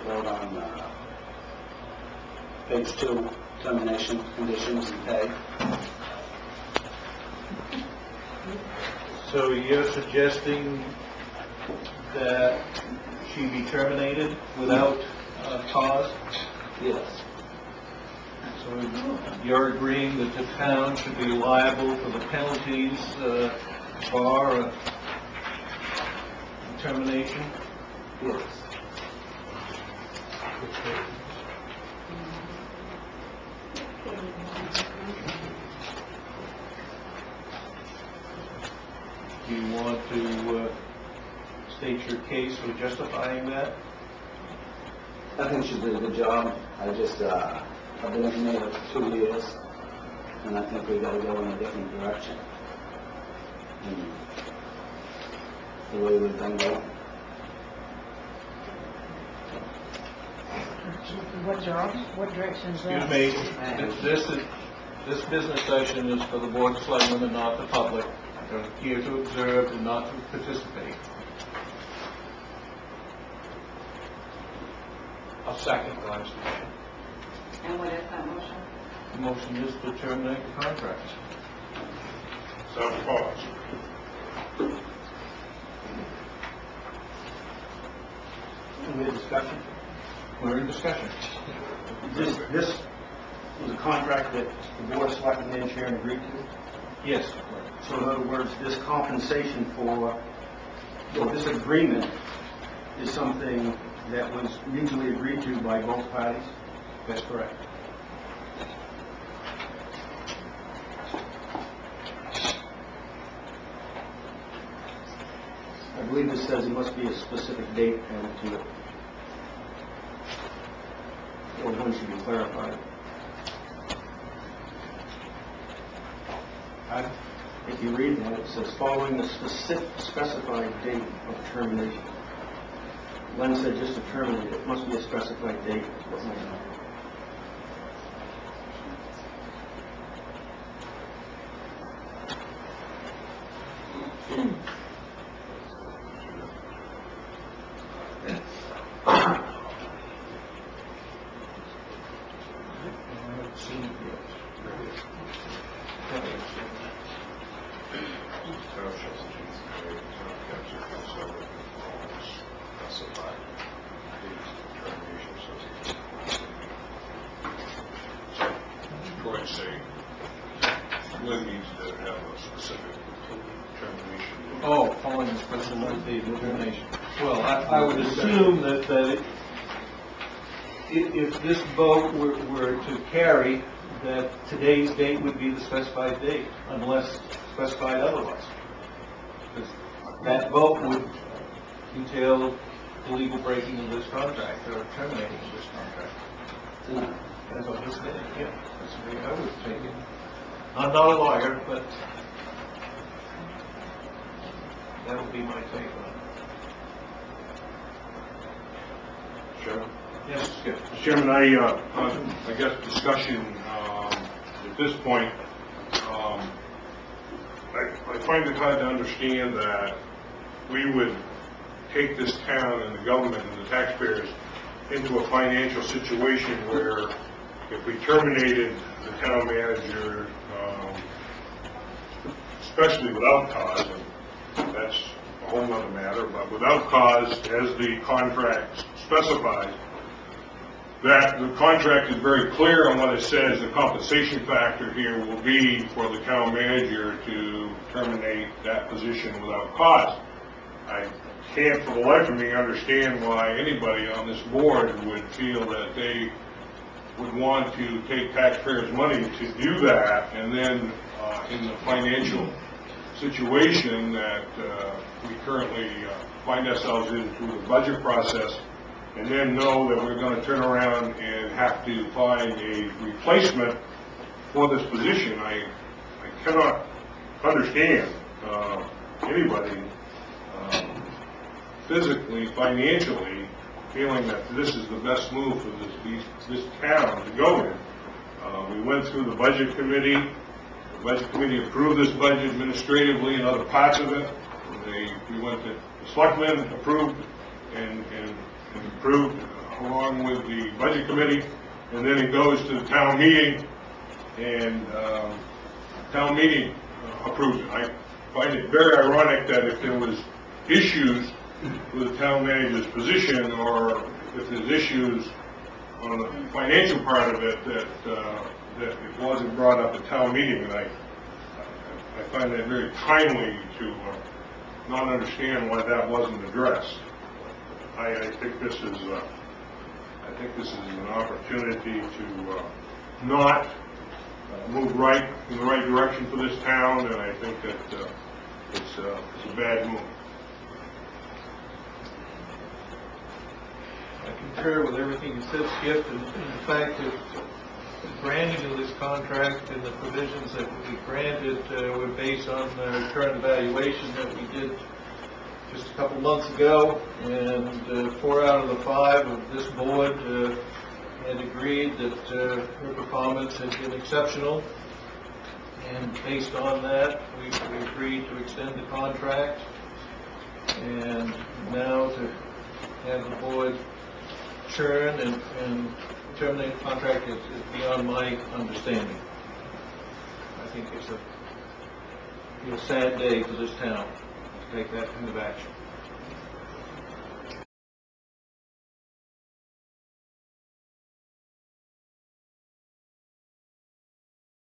vote on page 2, termination conditions and pay. So you're suggesting that she be terminated without cause? Yes. So you're agreeing that the town should be liable for the penalties for termination? Yes. Do you want to state your case for justifying that? I think she did a good job. I've been in Maine for 2 years, and I think we got to go in a different direction. The way we've been going. What job? What direction is that? Excuse me, this business session is for the board of selectmen and not the public. They're here to observe and not to participate. I'll second the last motion. And what is that motion? The motion is to terminate the contract. So pause. We had discussion. We're in discussion. This was a contract that the Board of Selectmen and Sharon agreed to. Yes. So in other words, this compensation for, or this agreement is something that was mutually agreed to by both parties. That's correct. I believe this says it must be a specific date added to it. Or one should be clarified. If you read that, it says following the specified date of termination. Len said just to terminate, it must be a specified date. Lynn needs to have a specific termination. Oh, following the specified date of termination. Well, I would assume that if this vote were to carry, that today's date would be the specified date, unless specified otherwise. Because that vote would entail illegal breaking of this contract, or terminating of this contract. As of this day, yeah, that's the way I would take it. I'm not a lawyer, but that would be my take on it. Chairman? Yes, Skip. Mr. Chairman, I guess discussion at this point, I find it hard to understand that we would take this town and the government and the taxpayers into a financial situation where if we terminated the town manager, especially without cause, and that's a whole other matter, but without cause, as the contract specifies, that the contract is very clear on what it says. The compensation factor here will be for the town manager to terminate that position without cause. I can't for the life of me understand why anybody on this board would feel that they would want to take taxpayers' money to do that, and then in the financial situation that we currently find ourselves in through the budget process, and then know that we're going to turn around and have to find a replacement for this position. I cannot understand anybody physically, financially, feeling that this is the best move for this town to go in. We went through the budget committee. The budget committee approved this budget administratively and other parts of it. We went to the selectmen, approved and approved along with the budget committee, and then it goes to the town meeting, and town meeting approves it. I find it very ironic that if there was issues with the town manager's position, or if there's issues on the financial part of it, that it wasn't brought up at town meeting, and I find that very timely to not understand why that wasn't addressed. I think this is an opportunity to not move right in the right direction for this town, and I think that it's a bad move. I concur with everything you said, Skip, and the fact that the granting of this contract and the provisions that we granted were based on the current evaluation that we did just a couple months ago, and 4 out of the 5 of this board had agreed that her performance had been exceptional, and based on that, we agreed to extend the contract, and now to have the board churn and terminate the contract is beyond my understanding. I think it's a sad day for this town to take that kind of action.